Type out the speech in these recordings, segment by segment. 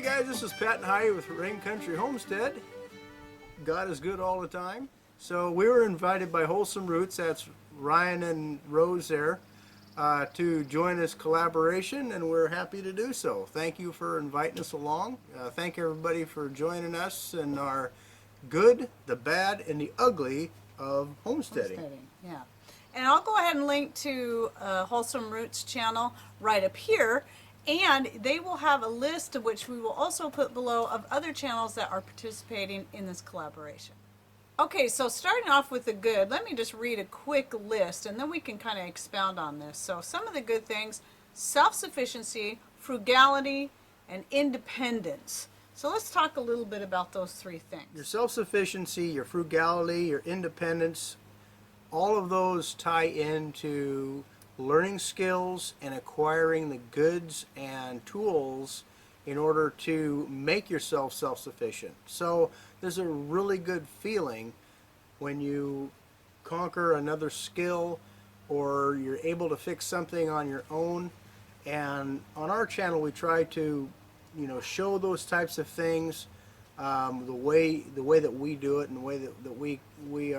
guys, this is Pat and Heidi with Rain Country Homestead. God is good all the time. So we were invited by Wholesome Roots, that's Ryan and Rose there, to join this collaboration, and we're happy to do so. Thank you for inviting us along. Thank everybody for joining us in our good, the bad, and the ugly of homesteading. Yeah. And I'll go ahead and link to Wholesome Roots channel right up here. And they will have a list, of which we will also put below, of other channels that are participating in this collaboration. Okay, so starting off with the good, let me just read a quick list and then we can kind of expound on this. So some of the good things: self-sufficiency, frugality, and independence. So let's talk a little bit about those three things. Your self-sufficiency, your frugality, your independence, all of those tie into learning skills and acquiring the goods and tools in order to make yourself self-sufficient. So there's a really good feeling when you conquer another skill or you're able to fix something on your own. And on our channel we try to, show those types of things, the way that we do it and the way that we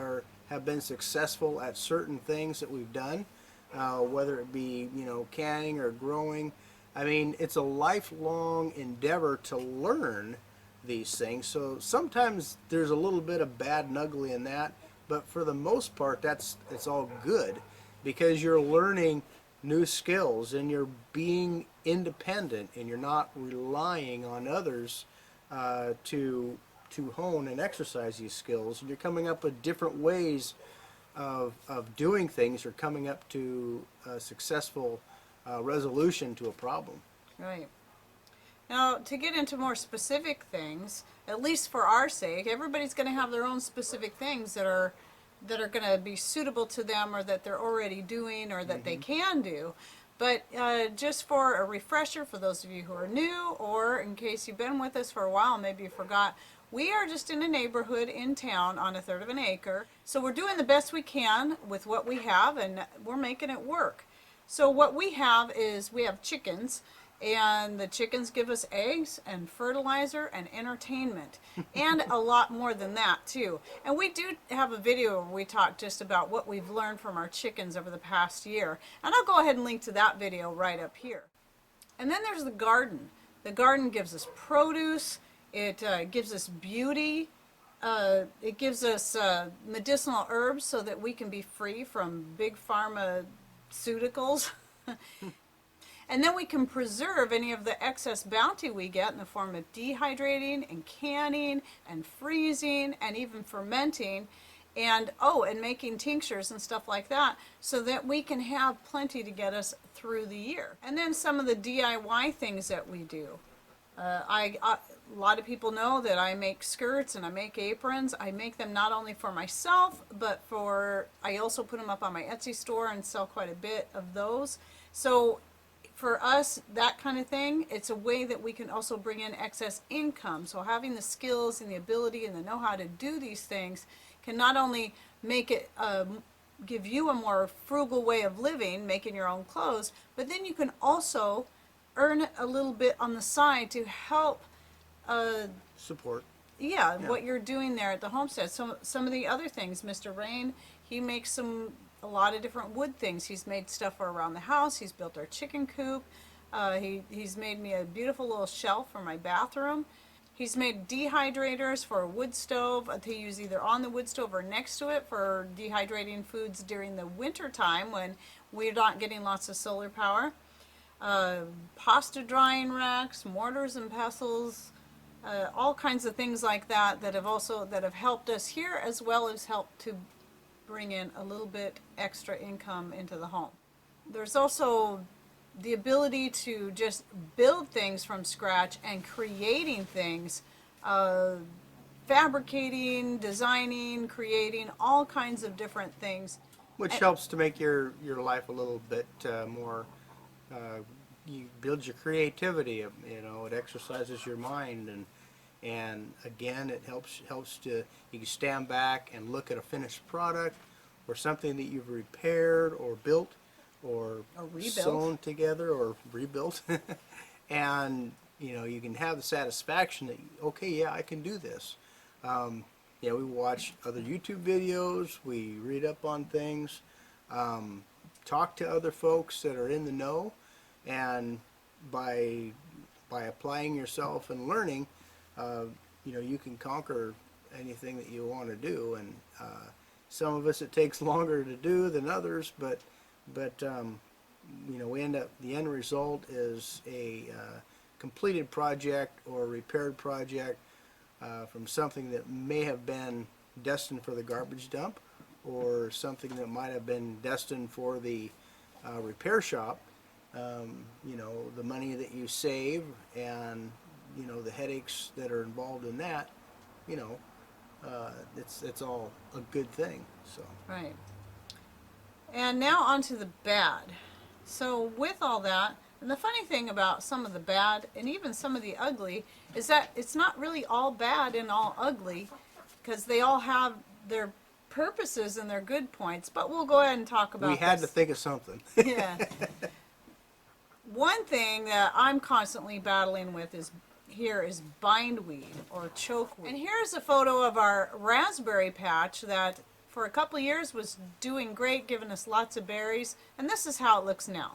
have been successful at certain things that we've done. Whether it be canning or growing. I mean, it's a lifelong endeavor to learn these things. So sometimes there's a little bit of bad and ugly in that, but for the most part it's all good, because you're learning new skills and you're being independent and you're not relying on others to hone and exercise these skills, and you're coming up with different ways of doing things, or coming up to a successful resolution to a problem. Right. Now, to get into more specific things, at least for our sake, everybody's going to have their own specific things that are going to be suitable to them, or that they're already doing, or that they can do. But just for a refresher, for those of you who are new, or in case you've been with us for a while, maybe you forgot, we are just in a neighborhood in town on 1/3 of an acre. So we're doing the best we can with what we have, and we're making it work. So what we have is, we have chickens, and the chickens give us eggs and fertilizer and entertainment, and a lot more than that too. And we do have a video where we talk just about what we've learned from our chickens over the past year. And I'll go ahead and link to that video right up here. And then there's the garden. The garden gives us produce. It gives us beauty. It gives us medicinal herbs so that we can be free from big pharmaceuticals. And then we can preserve any of the excess bounty we get in the form of dehydrating and canning and freezing and even fermenting, and making tinctures and stuff like that, so that we can have plenty to get us through the year. And then some of the DIY things that we do. A lot of people know that I make skirts and I make aprons. I make them not only for myself, but I also put them up on my Etsy store and sell quite a bit of those. So for us, that kind of thing, it's a way that we can also bring in excess income. So having the skills and the ability and the know-how to do these things can not only make it give you a more frugal way of living, making your own clothes, but then you can also earn a little bit on the side to help support. Yeah, what you're doing there at the homestead. So some of the other things, Mr. Rain, he makes a lot of different wood things. He's made stuff for around the house. He's built our chicken coop. He's made me a beautiful little shelf for my bathroom. He's made dehydrators for a wood stove to use either on the wood stove or next to it for dehydrating foods during the winter time when we're not getting lots of solar power. Pasta drying racks, mortars and pestles, all kinds of things like that that have helped us here, as well as helped to bring in a little bit extra income into the home. There's also the ability to just build things from scratch and creating things, fabricating, designing, creating all kinds of different things. Which helps to make your life a little bit more, you build your creativity, it exercises your mind, and again, it helps to, you can stand back and look at a finished product or something that you've repaired or built or sewn together or rebuilt and you know, you can have the satisfaction that, okay, yeah, I can do this. Yeah, we watch other YouTube videos, we read up on things, talk to other folks that are in the know, and by applying yourself and learning, you know, you can conquer anything that you want to do. And some of us it takes longer to do than others, but you know, we end up, the end result is a completed project or repaired project from something that may have been destined for the garbage dump, or something that might have been destined for the repair shop. You know, the money that you save and, you know, the headaches that are involved in that, you know, it's all a good thing. So Right. And now on to the bad. So with all that, and the funny thing about some of the bad and even some of the ugly is that it's not really all bad and all ugly, because they all have their purposes and their good points. But we'll go ahead and talk about we had this. to think of something. Yeah. One thing that I'm constantly battling with is bindweed or chokeweed. And here's a photo of our raspberry patch that for a couple of years was doing great, giving us lots of berries, and this is how it looks now.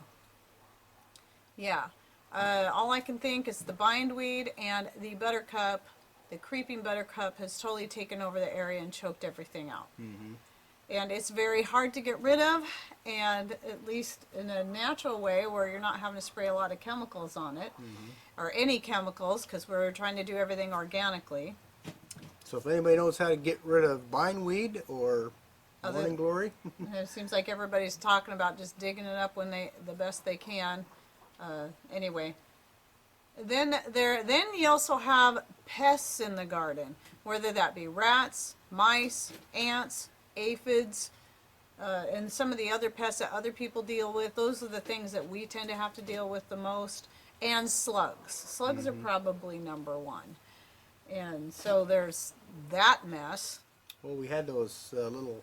Yeah, all I can think is the bindweed and the buttercup, the creeping buttercup has totally taken over the area and choked everything out. Mm-hmm. And it's very hard to get rid of, and at least in a natural way where you're not having to spray a lot of chemicals on it, or any chemicals, because we're trying to do everything organically. So if anybody knows how to get rid of bindweed or Other- morning glory, It seems like everybody's talking about just digging it up when the best they can. Anyway, then you also have pests in the garden, whether that be rats, mice, ants, aphids, and some of the other pests that other people deal with. Those are the things that we tend to have to deal with the most. And slugs. Slugs are probably number one. And so there's that mess. well, we had those little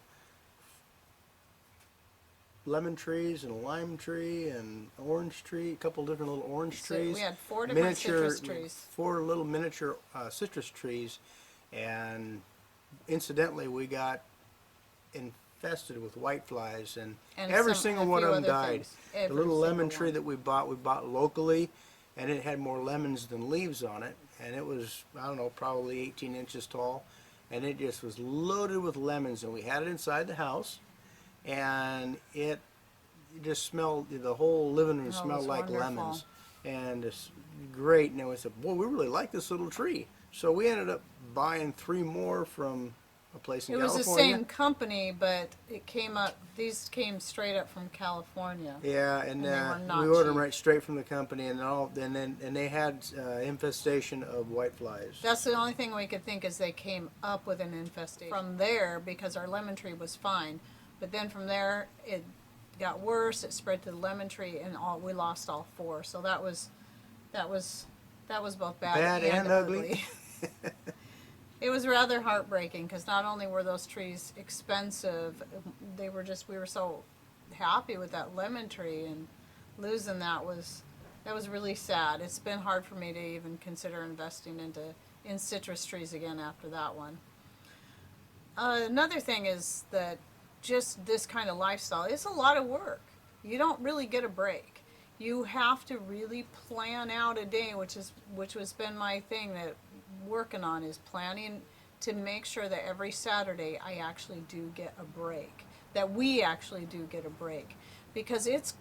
lemon trees and a lime tree and orange tree, a couple different little orange So trees. we had 4 different miniature, citrus trees. 4 little miniature citrus trees, and incidentally, we got infested with whiteflies, and every some- single a one few of them other died. things. The Every little lemon single tree one. that we bought locally, and it had more lemons than leaves on it, and it was, I don't know, probably 18 inches tall, and it just was loaded with lemons, and we had it inside the house, and it just smelled, the whole living room Oh, it smelled was like wonderful. lemons, and it's great. And then we said, boy, we really like this little tree, so we ended up buying 3 more from a place in It was California. the same company, but it came up. These came straight up from California. Yeah, and they were not we ordered them cheap. right straight from the company, and they had infestation of whiteflies. That's the only thing we could think is they came up with an infestation from there, because our lemon tree was fine, but then from there it got worse. It spread to the lemon tree, and we lost all 4. So that was both bad and ugly. It was rather heartbreaking, because not only were those trees expensive, we were so happy with that lemon tree, and losing that was really sad. It's been hard for me to even consider investing in citrus trees again after that one. Another thing is that just this kind of lifestyle is a lot of work. You don't really get a break. You have to really plan out a day, which has been my thing that working on, is planning to make sure that every Saturday I actually do get a break, that we actually do get a break, because it's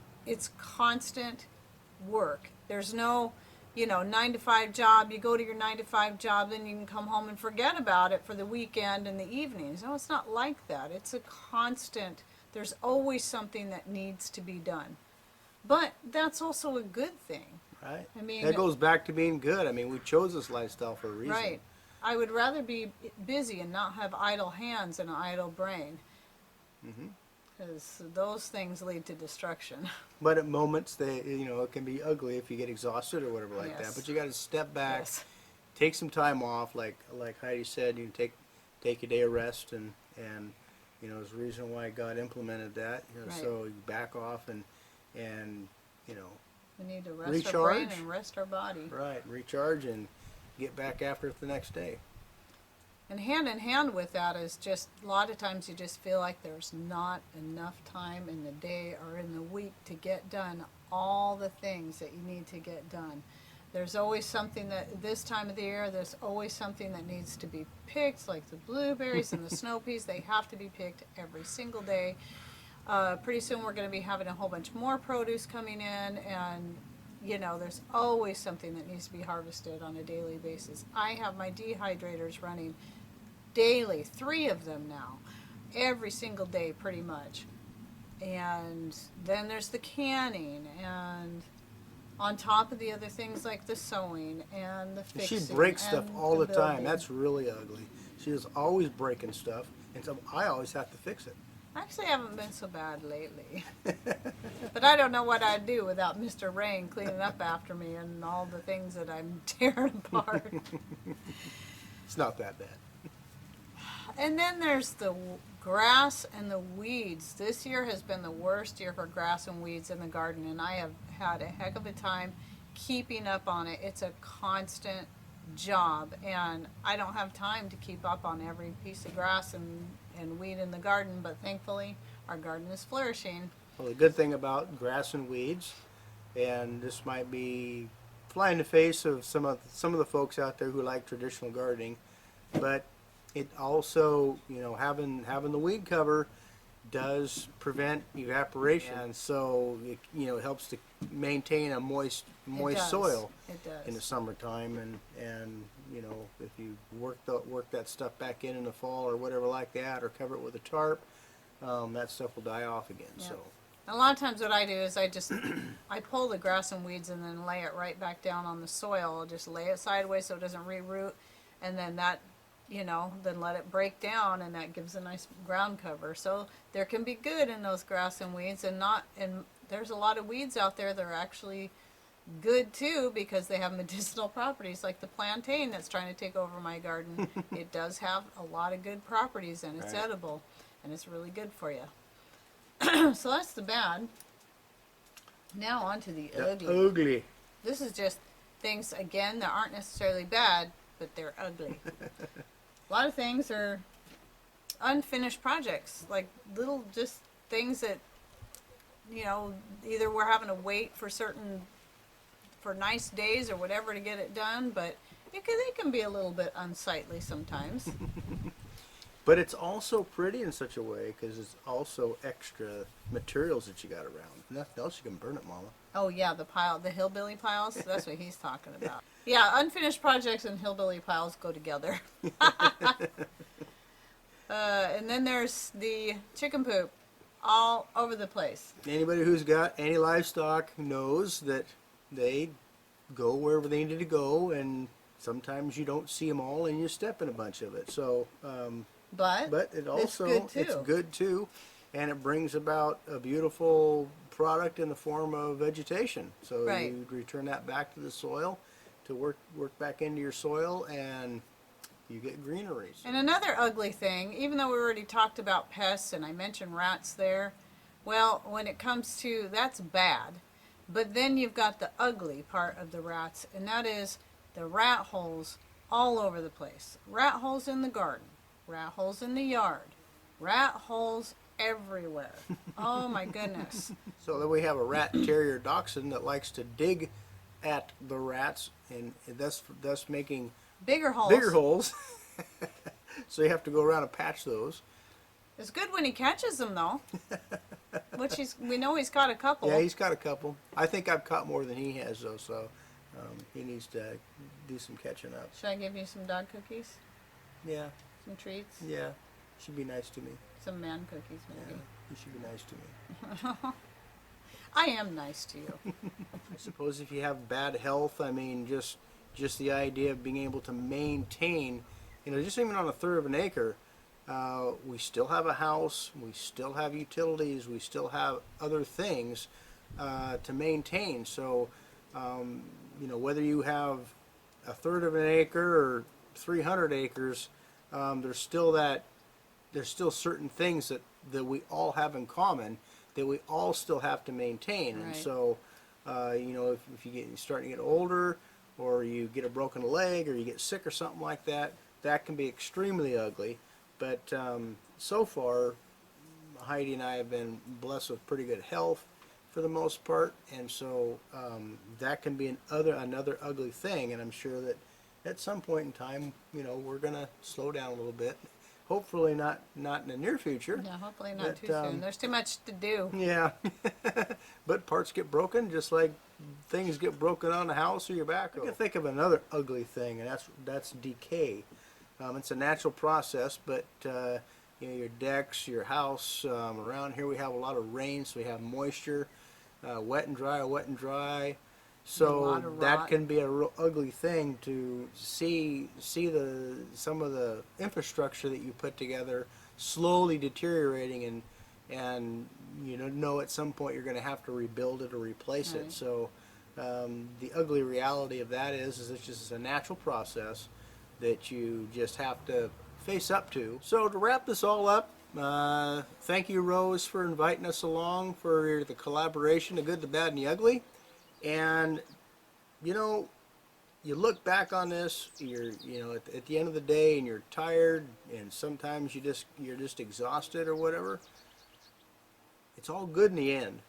constant work. There's no 9 to 5 job. You go to your 9 to 5 job, then you can come home and forget about it for the weekend and the evenings. No, it's not like that. It's a constant, there's always something that needs to be done. But that's also a good thing. Right. I mean, that goes back to being good. I mean, we chose this lifestyle for a reason. Right. I would rather be busy and not have idle hands and an idle brain. Because those things lead to destruction. But at moments, it can be ugly if you get exhausted or whatever like that. Yes. But you got to step back, Yes. take some time off. Like Heidi said, you can take a day of rest, and there's a reason why God implemented that. Right. So you back off and We need to rest our brain recharge. and rest our body. Right, recharge and get back after it the next day. And hand in hand with that is just a lot of times you just feel like there's not enough time in the day or in the week to get done all the things that you need to get done. There's always something that this time of the year, there's always something that needs to be picked, like the blueberries and the snow peas. They have to be picked every single day. Pretty soon we're going to be having a whole bunch more produce coming in, and you know, there's always something that needs to be harvested on a daily basis. I have my dehydrators running daily, 3 of them now, every single day pretty much. And then there's the canning, and on top of the other things like the sewing and the fixing. She breaks stuff and all the time. building. That's really ugly. She is always breaking stuff, and so I always have to fix it. Actually, I haven't been so bad lately. But I don't know what I'd do without Mr. Rain cleaning up after me and all the things that I'm tearing apart. It's not that bad. And then there's the grass and the weeds. This year has been the worst year for grass and weeds in the garden, and I have had a heck of a time keeping up on it. It's a constant job, and I don't have time to keep up on every piece of grass and weed in the garden, but thankfully our garden is flourishing. Well, the good thing about grass and weeds, and this might be fly in the face of some of the folks out there who like traditional gardening, but it also, you know, having the weed cover does prevent evaporation, and so it, you know, helps to maintain a moist soil It does. in the summertime, and you know, if you work that stuff back in the fall or whatever like that, or cover it with a tarp, that stuff will die off again. Yeah. So A lot of times what I do is I just I pull the grass and weeds and then lay it right back down on the soil. I'll just lay it sideways so it doesn't re-root, and then that, you know, then let it break down, and that gives a nice ground cover. So there can be good in those grass and weeds, and there's a lot of weeds out there that are actually good too, because they have medicinal properties, like the plantain that's trying to take over my garden. It does have a lot of good properties, and it's Right. edible, and it's really good for you. So that's the bad. Now on to the ugly. ugly. This is just things, again, that aren't necessarily bad, but they're ugly. A lot of things are unfinished projects, like little just things that, you know, either we're having to wait for nice days or whatever to get it done, but they can be a little bit unsightly sometimes. But it's also pretty in such a way because it's also extra materials that you got around. If nothing else, you can burn it, Mama. Oh yeah, the hillbilly piles. That's what he's talking about. Yeah, unfinished projects and hillbilly piles go together. And then there's the chicken poop all over the place. Anybody who's got any livestock knows that they go wherever they need to go, and sometimes you don't see them all, and you step in a bunch of it. So, But it also it's good too. and it brings about a beautiful product in the form of vegetation. So Right. you return that back to the soil to work back into your soil, and you get greeneries. And another ugly thing, even though we already talked about pests and I mentioned rats there, well, when it comes to, that's bad. But then you've got the ugly part of the rats, and that is the rat holes all over the place. Rat holes in the garden, rat holes in the yard, rat holes everywhere. Oh my goodness. So then we have a rat terrier dachshund that likes to dig at the rats, and thus making Bigger holes. bigger holes. So you have to go around and patch those. It's good when he catches them though. Which we know he's caught a couple. Yeah, he's got a couple. I think I've caught more than he has though, so he needs to do some catching up. Should I give you some dog cookies? Yeah, Some treats? yeah. Should be nice to me. Some man cookies Yeah, maybe. he should be nice to me. I am nice to you. I suppose if you have bad health, I mean, just the idea of being able to maintain, you know, just even on a third of an acre, we still have a house, we still have utilities, we still have other things to maintain. So, you know, whether you have a third of an acre or 300 acres, there's still certain things that we all have in common that we all still have to maintain. And Right. so You know, if you get starting to get older, or you get a broken leg, or you get sick or something like that, that can be extremely ugly. But so far, Heidi and I have been blessed with pretty good health for the most part, and so that can be another ugly thing. And I'm sure that at some point in time, you know, we're gonna slow down a little bit. Hopefully not in the near future. No, hopefully not But, too soon. There's too much to do. Yeah, but parts get broken just like things get broken on the house or your backhoe. I can think of another ugly thing, and that's decay. It's a natural process, but you know, your decks, your house. Around here we have a lot of rain, so we have moisture, wet and dry, wet and dry. A So lot of that rot. can be a real ugly thing to see some of the infrastructure that you put together slowly deteriorating, and you know at some point you're going to have to rebuild it or replace Right. it. So the ugly reality of that is it's just a natural process that you just have to face up to. So to wrap this all up, thank you, Rose, for inviting us along for the collaboration, the good, the bad, and the ugly. And you know, you look back on this, you know, at the end of the day, and you're tired, and sometimes you're just exhausted or whatever. It's all good in the end.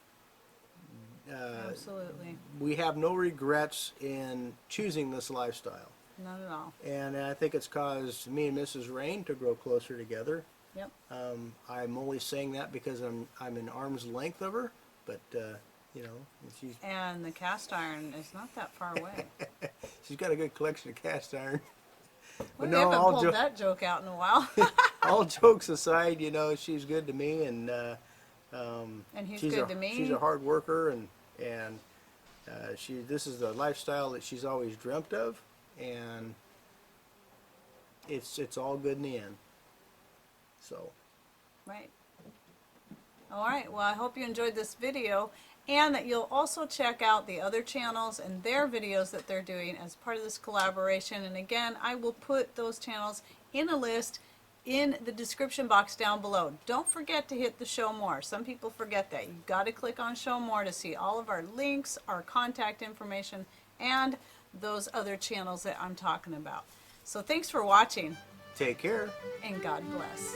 Absolutely. We have no regrets in choosing this lifestyle, Not at all. and I think it's caused me and Mrs. Rain to grow closer together. Yep. I'm only saying that because I'm in arm's length of her, but you know, she's And the cast iron is not that far away. she's got a good collection of cast iron. We no, haven't all pulled jo- that joke out in a while. all jokes aside, you know, she's good to me, and And he's she's good to me. She's a hard worker, and this is the lifestyle that she's always dreamt of, and it's all good in the end. So Right. All right. Well, I hope you enjoyed this video, and that you'll also check out the other channels and their videos that they're doing as part of this collaboration. And again, I will put those channels in a list in the description box down below. Don't forget to hit the show more. Some people forget that. You've got to click on show more to see all of our links, our contact information, and those other channels that I'm talking about. So thanks for watching, take care. and God bless.